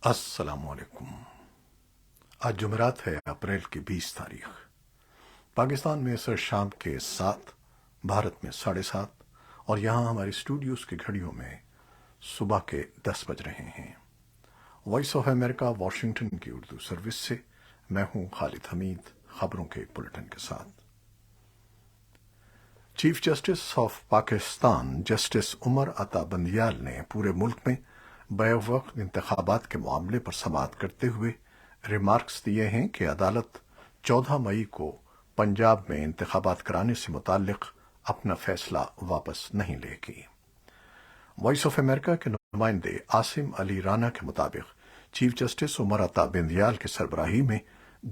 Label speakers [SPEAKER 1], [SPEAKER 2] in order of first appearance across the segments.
[SPEAKER 1] السلام علیکم۔ آج جمعرات ہے، اپریل کی 20 تاریخ۔ پاکستان میں سر شام کے 7، بھارت میں 7:30، اور یہاں ہماری اسٹوڈیوز کی گھڑیوں میں صبح کے 10 بج رہے ہیں۔ وائس آف امریکہ واشنگٹن کی اردو سروس سے میں ہوں خالد حمید، خبروں کے بلٹن کے ساتھ۔ Chief justice of Pakistan justice Umar Ata Bandial نے پورے ملک میں بیک وقت انتخابات کے معاملے پر سماعت کرتے ہوئے ریمارکس دیے ہیں کہ عدالت 14 مئی کو پنجاب میں انتخابات کرانے سے متعلق اپنا فیصلہ واپس نہیں لے گی۔ وائس آف امریکہ کے نمائندے عاصم علی رانا کے مطابق چیف جسٹس عمر عطا بندیال کی سربراہی میں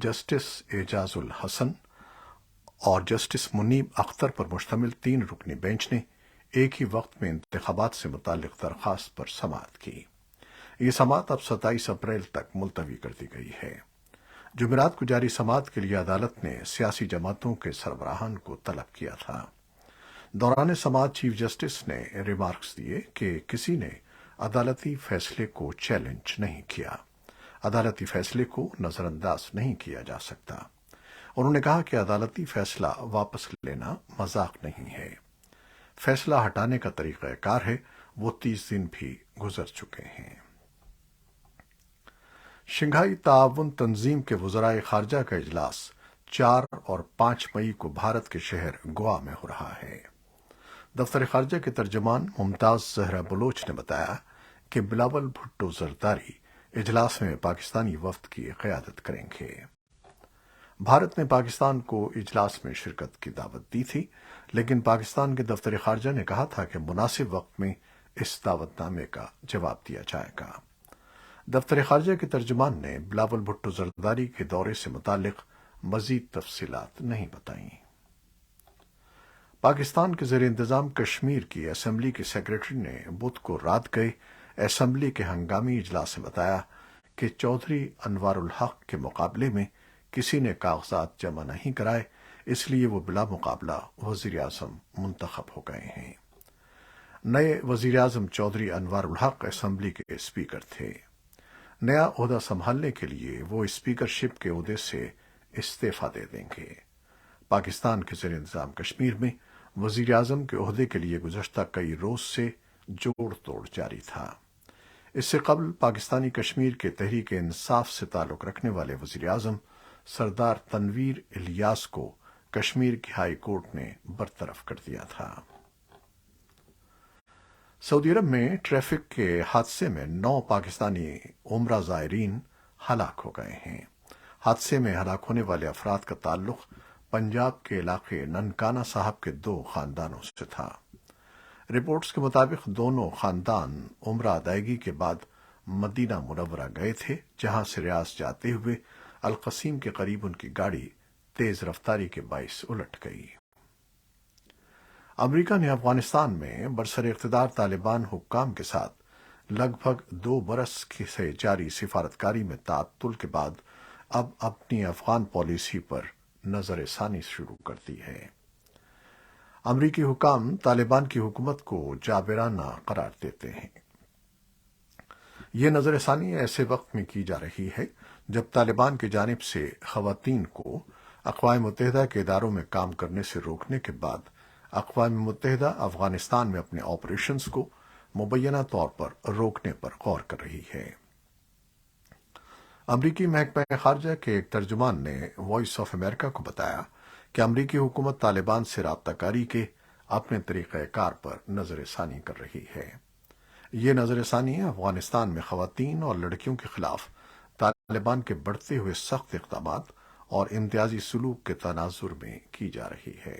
[SPEAKER 1] جسٹس اعجاز الحسن اور جسٹس منیب اختر پر مشتمل 3 رکنی بینچ نے ایک ہی وقت میں انتخابات سے متعلق درخواست پر سماعت کی۔ یہ سماعت اب 27 اپریل تک ملتوی کر دی گئی ہے۔ جمعرات کو جاری سماعت کے لیے عدالت نے سیاسی جماعتوں کے سربراہان کو طلب کیا تھا۔ دوران سماعت چیف جسٹس نے ریمارکس دیے کہ کسی نے عدالتی فیصلے کو چیلنج نہیں کیا، عدالتی فیصلے کو نظر انداز نہیں کیا جا سکتا۔ انہوں نے کہا کہ عدالتی فیصلہ واپس لینا مذاق نہیں ہے، فیصلہ ہٹانے کا طریقہ کار ہے، وہ 30 دن بھی گزر چکے ہیں۔ شنگھائی تعاون تنظیم کے وزرائے خارجہ کا اجلاس 4 اور 5 مئی کو بھارت کے شہر گوا میں ہو رہا ہے۔ دفتر خارجہ کے ترجمان ممتاز زہرا بلوچ نے بتایا کہ بلاول بھٹو زرداری اجلاس میں پاکستانی وفد کی قیادت کریں گے۔ بھارت نے پاکستان کو اجلاس میں شرکت کی دعوت دی تھی، لیکن پاکستان کے دفتر خارجہ نے کہا تھا کہ مناسب وقت میں اس دعوت نامے کا جواب دیا جائے گا۔ دفتر خارجہ کے ترجمان نے بلاول بھٹو زرداری کے دورے سے متعلق مزید تفصیلات نہیں بتائیں۔ پاکستان کے زیر انتظام کشمیر کی اسمبلی کے سیکریٹری نے بدھ کو رات گئے اسمبلی کے ہنگامی اجلاس میں بتایا کہ چودھری انوار الحق کے مقابلے میں کسی نے کاغذات جمع نہیں کرائے، اس لیے وہ بلا مقابلہ وزیر اعظم منتخب ہو گئے ہیں۔ نئے وزیر اعظم چودھری انوار الحق اسمبلی کے اسپیکر تھے۔ نیا عہدہ سنبھالنے کے لیے وہ اسپیکر شپ کے عہدے سے استعفی دے دیں گے۔ پاکستان کے زیر انتظام کشمیر میں وزیر اعظم کے عہدے کے لیے گزشتہ کئی روز سے جوڑ توڑ جاری تھا۔ اس سے قبل پاکستانی کشمیر کے تحریک انصاف سے تعلق رکھنے والے وزیر اعظم سردار تنویر الیاس کو کشمیر کی ہائی کورٹ نے برطرف کر دیا تھا۔ سعودی عرب میں ٹریفک کے حادثے میں 9 پاکستانی عمرہ زائرین ہلاک ہو گئے ہیں۔ حادثے میں ہلاک ہونے والے افراد کا تعلق پنجاب کے علاقے ننکانہ صاحب کے 2 خاندانوں سے تھا۔ رپورٹس کے مطابق دونوں خاندان عمرہ ادائیگی کے بعد مدینہ منورہ گئے تھے، جہاں سے ریاض جاتے ہوئے القصیم کے قریب ان کی گاڑی تیز رفتاری کے باعث الٹ گئی۔ امریکہ نے افغانستان میں برسر اقتدار طالبان حکام کے ساتھ لگ بھگ 2 برس سے جاری سفارتکاری میں تعطل کے بعد اب اپنی افغان پالیسی پر نظر ثانی شروع کر دی ہے۔ امریکی حکام طالبان کی حکومت کو جابرانہ قرار دیتے ہیں۔ یہ نظر ثانی ایسے وقت میں کی جا رہی ہے جب طالبان کی جانب سے خواتین کو اقوام متحدہ کے اداروں میں کام کرنے سے روکنے کے بعد اقوام متحدہ افغانستان میں اپنے آپریشنز کو مبینہ طور پر روکنے پر غور کر رہی ہے۔ امریکی محکمہ خارجہ کے ایک ترجمان نے وائس آف امریکہ کو بتایا کہ امریکی حکومت طالبان سے رابطہ کاری کے اپنے طریقہ کار پر نظر ثانی کر رہی ہے۔ یہ نظر ثانی افغانستان میں خواتین اور لڑکیوں کے خلاف طالبان کے بڑھتے ہوئے سخت اقدامات اور امتیازی سلوک کے تناظر میں کی جا رہی ہے۔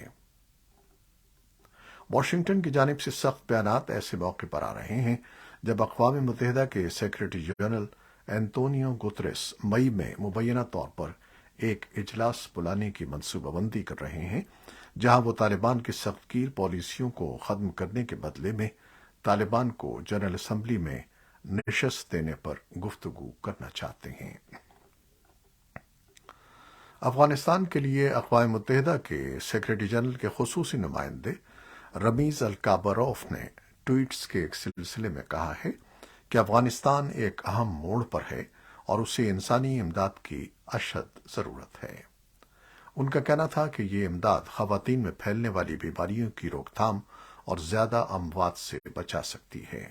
[SPEAKER 1] واشنگٹن کی جانب سے سخت بیانات ایسے موقع پر آ رہے ہیں جب اقوام متحدہ کے سیکریٹری جنرل اینتونیو گوتریس مئی میں مبینہ طور پر ایک اجلاس بلانے کی منصوبہ بندی کر رہے ہیں، جہاں وہ طالبان کی سخت گیر پالیسیوں کو ختم کرنے کے بدلے میں طالبان کو جنرل اسمبلی میں نشست دینے پر گفتگو کرنا چاہتے ہیں۔ افغانستان کے لیے اقوام متحدہ کے سیکریٹری جنرل کے خصوصی نمائندے رمیز الکابروف نے ٹویٹس کے ایک سلسلے میں کہا ہے کہ افغانستان ایک اہم موڑ پر ہے اور اسے انسانی امداد کی اشد ضرورت ہے۔ ان کا کہنا تھا کہ یہ امداد خواتین میں پھیلنے والی بیماریوں کی روک تھام اور زیادہ اموات سے بچا سکتی ہے۔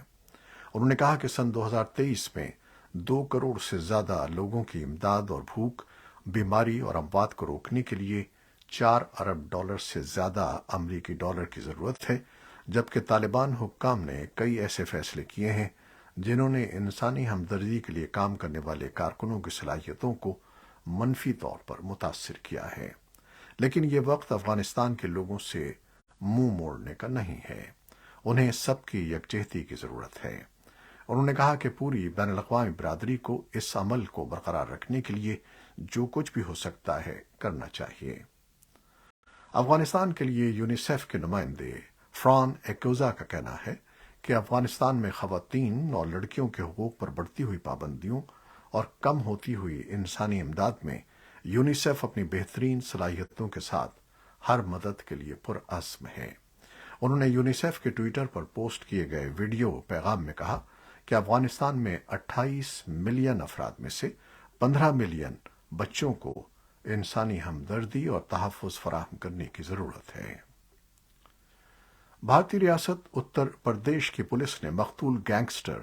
[SPEAKER 1] انہوں نے کہا کہ سن 2023 میں 2 کروڑ سے زیادہ لوگوں کی امداد اور بھوک، بیماری اور اموات کو روکنے کے لیے 4 ارب ڈالر سے زیادہ امریکی ڈالر کی ضرورت ہے، جبکہ طالبان حکام نے کئی ایسے فیصلے کیے ہیں جنہوں نے انسانی ہمدردی کے لیے کام کرنے والے کارکنوں کی صلاحیتوں کو منفی طور پر متاثر کیا ہے۔ لیکن یہ وقت افغانستان کے لوگوں سے منہ موڑنے کا نہیں ہے، انہیں سب کی یکجہتی کی ضرورت ہے۔ انہوں نے کہا کہ پوری بین الاقوامی برادری کو اس عمل کو برقرار رکھنے کے لیے جو کچھ بھی ہو سکتا ہے کرنا چاہیے۔ افغانستان کے لیے یونیسیف کے نمائندے فران ایکوزا کا کہنا ہے کہ افغانستان میں خواتین اور لڑکیوں کے حقوق پر بڑھتی ہوئی پابندیوں اور کم ہوتی ہوئی انسانی امداد میں یونیسیف اپنی بہترین صلاحیتوں کے ساتھ ہر مدد کے لیے پرعزم ہے۔ انہوں نے یونیسیف کے ٹویٹر پر پوسٹ کیے گئے ویڈیو پیغام میں کہا کہ افغانستان میں 28 ملین افراد میں سے 15 ملین بچوں کو انسانی ہمدردی اور تحفظ فراہم کرنے کی ضرورت ہے۔ بھارتی ریاست اتر پردیش کی پولیس نے مقتول گینگسٹر،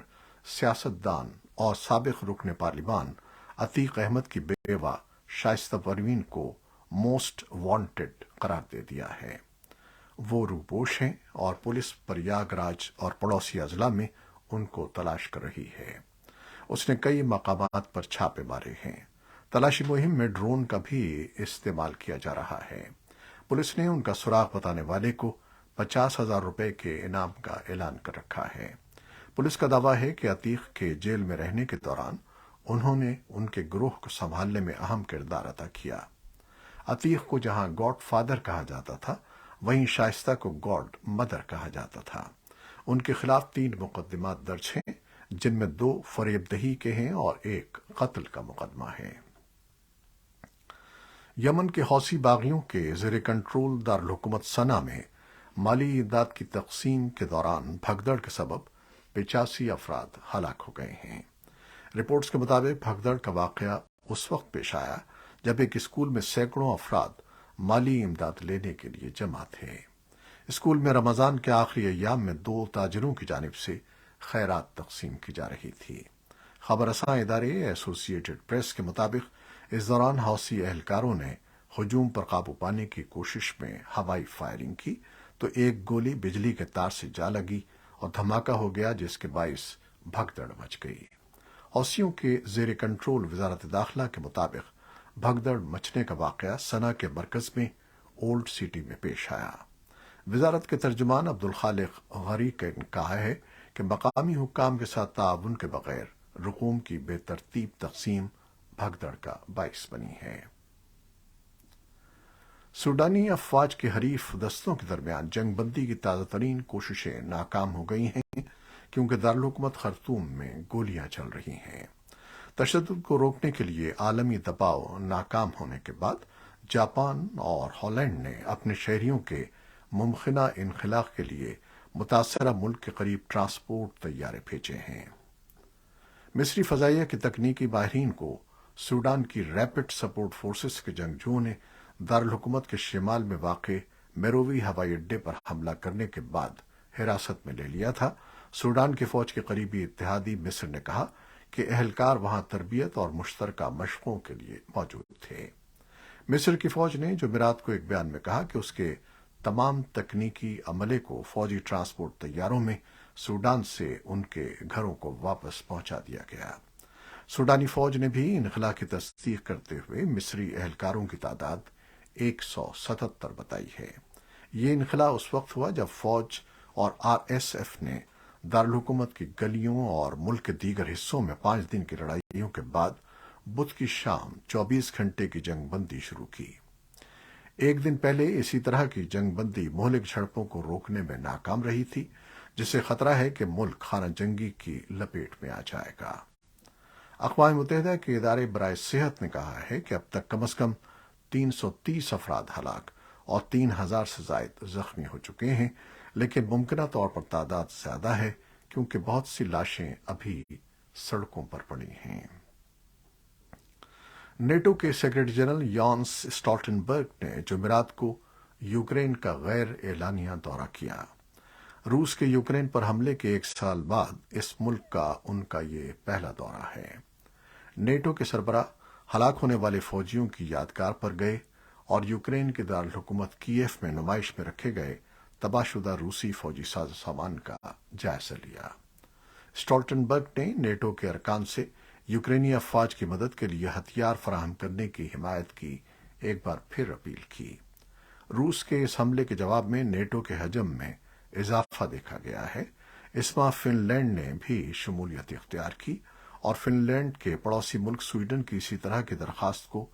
[SPEAKER 1] سیاستدان اور سابق رکن پارلیمان عتیق احمد کی بیوہ شائستہ پروین کو موسٹ وانٹڈ قرار دے دیا ہے۔ وہ روپوش ہیں اور پولیس پریاگ راج اور پڑوسی اضلاع میں ان کو تلاش کر رہی ہے۔ اس نے کئی مقامات پر چھاپے مارے ہیں۔ تلاشی مہم میں ڈرون کا بھی استعمال کیا جا رہا ہے۔ پولیس نے ان کا سراغ بتانے والے کو 50,000 روپے کے انعام کا اعلان کر رکھا ہے۔ پولیس کا دعویٰ ہے کہ عتیق کے جیل میں رہنے کے دوران انہوں نے ان کے گروہ کو سنبھالنے میں اہم کردار ادا کیا۔ عتیق کو جہاں گاڈ فادر کہا جاتا تھا، وہیں شائستہ کو گاڈ مدر کہا جاتا تھا۔ ان کے خلاف 3 مقدمات درج ہیں، جن میں 2 فریب دہی کے ہیں اور 1 قتل کا مقدمہ ہے۔ یمن کے حوثی باغیوں کے زیر کنٹرول دارالحکومت صنعا میں مالی امداد کی تقسیم کے دوران بھگدڑ کے سبب 85 افراد ہلاک ہو گئے ہیں۔ رپورٹس کے مطابق بھگدڑ کا واقعہ اس وقت پیش آیا جب ایک اسکول میں سینکڑوں افراد مالی امداد لینے کے لیے جمع تھے۔ اسکول میں رمضان کے آخری ایام میں 2 تاجروں کی جانب سے خیرات تقسیم کی جا رہی تھی۔ خبر رساں ادارے ایسوسی ایٹڈ پریس کے مطابق اس دوران حوثی اہلکاروں نے ہجوم پر قابو پانے کی کوشش میں ہوائی فائرنگ کی تو ایک گولی بجلی کے تار سے جا لگی اور دھماکہ ہو گیا، جس کے باعث بھگدڑ مچ گئی۔ حوثیوں کے زیر کنٹرول وزارت داخلہ کے مطابق بھگدڑ مچنے کا واقعہ صنعا کے مرکز میں اولڈ سٹی میں پیش آیا۔ وزارت کے ترجمان عبدالخالق غریق نے کہا ہے کہ مقامی حکام کے ساتھ تعاون کے بغیر رقوم کی بے ترتیب تقسیم بھگدڑ کا باعث بنی ہے۔ سوڈانی افواج کے حریف دستوں کے درمیان جنگ بندی کی تازہ ترین کوششیں ناکام ہو گئی ہیں، کیونکہ دارالحکومت خرطوم میں گولیاں چل رہی ہیں۔ تشدد کو روکنے کے لیے عالمی دباؤ ناکام ہونے کے بعد جاپان اور ہالینڈ نے اپنے شہریوں کے ممکنہ انخلاء کے لیے متاثرہ ملک کے قریب ٹرانسپورٹ طیارے بھیجے ہیں۔ مصری فضائیہ کے تکنیکی ماہرین کو سوڈان کی ریپڈ سپورٹ فورسز کے جنگجوؤں نے دارالحکومت کے شمال میں واقع میرووی ہوائی اڈے پر حملہ کرنے کے بعد حراست میں لے لیا تھا۔ سوڈان کی فوج کے قریبی اتحادی مصر نے کہا کہ اہلکار وہاں تربیت اور مشترکہ مشقوں کے لیے موجود تھے۔ مصر کی فوج نے جمعرات کو ایک بیان میں کہا کہ اس کے تمام تکنیکی عملے کو فوجی ٹرانسپورٹ طیاروں میں سوڈان سے ان کے گھروں کو واپس پہنچا دیا گیا۔ سوڈانی فوج نے بھی انخلاء کی تصدیق کرتے ہوئے مصری اہلکاروں کی تعداد 177 بتائی ہے۔ یہ انخلاء اس وقت ہوا جب فوج اور RSF نے دارالحکومت کی گلیوں اور ملک کے دیگر حصوں میں 5 دن کی لڑائیوں کے بعد بدھ کی شام 24 گھنٹے کی جنگ بندی شروع کی۔ ایک دن پہلے اسی طرح کی جنگ بندی مہلک جھڑپوں کو روکنے میں ناکام رہی تھی، جس سے خطرہ ہے کہ ملک خانہ جنگی کی لپیٹ میں آ جائے گا۔ اقوام متحدہ کے ادارے برائے صحت نے کہا ہے کہ اب تک کم از کم 330 افراد ہلاک اور 3000 سے زائد زخمی ہو چکے ہیں، لیکن ممکنہ طور پر تعداد زیادہ ہے کیونکہ بہت سی لاشیں ابھی سڑکوں پر پڑی ہیں۔ نیٹو کے سیکرٹری جنرل یانس اسٹالٹنبرگ نے جمعرات کو یوکرین کا غیر اعلانیہ دورہ کیا۔ روس کے یوکرین پر حملے کے ایک سال بعد اس ملک کا ان کا یہ پہلا دورہ ہے۔ نیٹو کے سربراہ ہلاک ہونے والے فوجیوں کی یادگار پر گئے اور یوکرین کے دارالحکومت کیف میں نمائش میں رکھے گئے تباہ شدہ روسی فوجی ساز و سامان کا جائزہ لیا۔ اسٹالٹنبرگ نے نیٹو کے ارکان سے یوکرینی افواج کی مدد کے لیے ہتھیار فراہم کرنے کی حمایت کی ایک بار پھر اپیل کی۔ روس کے اس حملے کے جواب میں نیٹو کے حجم میں اضافہ دیکھا گیا ہے۔ اس ماہ فن لینڈ نے بھی شمولیت اختیار کی اور فن لینڈ کے پڑوسی ملک سویڈن کی اسی طرح کی درخواست کو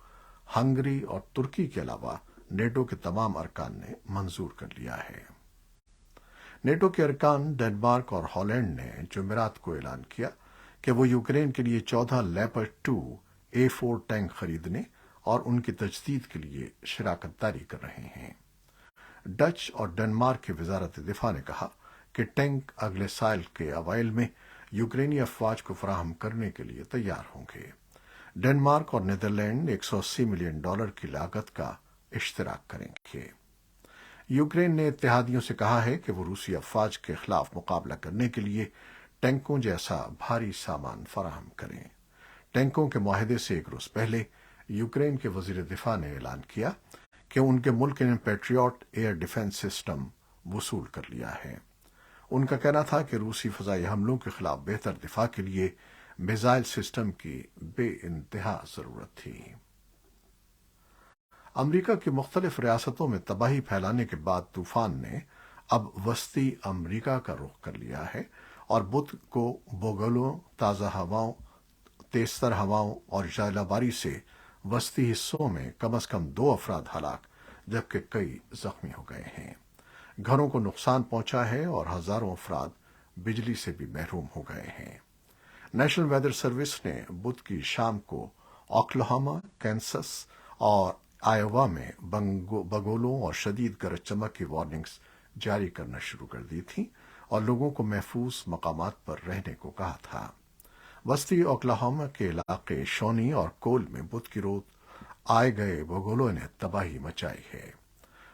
[SPEAKER 1] ہنگری اور ترکی کے علاوہ نیٹو کے تمام ارکان نے منظور کر لیا ہے۔ نیٹو کے ارکان ڈنمارک اور ہالینڈ نے جمعرات کو اعلان کیا کہ وہ یوکرین کے لیے 14 لیپرڈ 2 A4 ٹینک خریدنے اور ان کی تجدید کے لیے شراکت داری کر رہے ہیں۔ ڈچ اور ڈنمارک کی وزارت دفاع نے کہا کہ ٹینک اگلے سال کے اوائل میں یوکرینی افواج کو فراہم کرنے کے لیے تیار ہوں گے۔ ڈنمارک اور نیدرلینڈ $180 ملین کی لاگت کا اشتراک کریں گے۔ یوکرین نے اتحادیوں سے کہا ہے کہ وہ روسی افواج کے خلاف مقابلہ کرنے کے لیے ٹینکوں جیسا بھاری سامان فراہم کریں۔ ٹینکوں کے معاہدے سے ایک روز پہلے یوکرین کے وزیر دفاع نے اعلان کیا کہ ان کے ملک نے پیٹریوٹ ایئر ڈیفنس سسٹم وصول کر لیا ہے۔ ان کا کہنا تھا کہ روسی فضائی حملوں کے خلاف بہتر دفاع کے لیے میزائل سسٹم کی بے انتہا ضرورت تھی۔ امریکہ کی مختلف ریاستوں میں تباہی پھیلانے کے بعد طوفان نے اب وسطی امریکہ کا رخ کر لیا ہے اور بدھ کو بوگولوں، تازہ ہواؤں، تیزتر ہواؤں اور ژالہ باری سے وسطی حصوں میں کم از کم 2 افراد ہلاک جبکہ کئی زخمی ہو گئے ہیں۔ گھروں کو نقصان پہنچا ہے اور ہزاروں افراد بجلی سے بھی محروم ہو گئے ہیں۔ نیشنل ویدر سروس نے بدھ کی شام کو اوکلاہوما، کینسس اور آئیوا میں بگولوں اور شدید گرج چمک کی وارننگز جاری کرنا شروع کر دی تھیں اور لوگوں کو محفوظ مقامات پر رہنے کو کہا تھا۔ وسطی اوکلاہوما کے علاقے شونی اور کول میں بدھ کی رات آئے گئے بگولوں نے تباہی مچائی ہے۔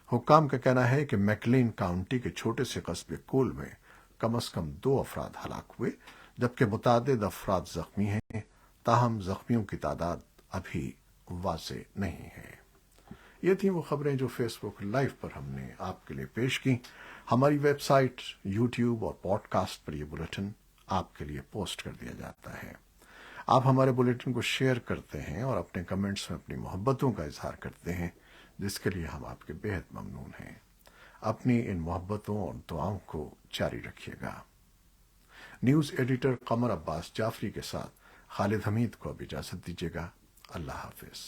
[SPEAKER 1] حکام کا کہنا ہے کہ میکلین کاؤنٹی کے چھوٹے سے قصبے کول میں کم از کم 2 افراد ہلاک ہوئے جبکہ متعدد افراد زخمی ہیں، تاہم زخمیوں کی تعداد ابھی واضح نہیں ہے۔ یہ تھیں وہ خبریں جو فیس بک لائیو پر ہم نے آپ کے لیے پیش کی۔ ہماری ویب سائٹ، یوٹیوب اور پوڈ کاسٹ پر یہ بلیٹن آپ کے لیے پوسٹ کر دیا جاتا ہے۔ آپ ہمارے بلیٹن کو شیئر کرتے ہیں اور اپنے کمنٹس میں اپنی محبتوں کا اظہار کرتے ہیں، جس کے لیے ہم آپ کے بہت ممنون ہیں۔ اپنی ان محبتوں اور دعاؤں کو جاری رکھیے گا۔ نیوز ایڈیٹر قمر عباس جعفری کے ساتھ خالد حمید کو اب اجازت دیجیے گا۔ اللہ حافظ۔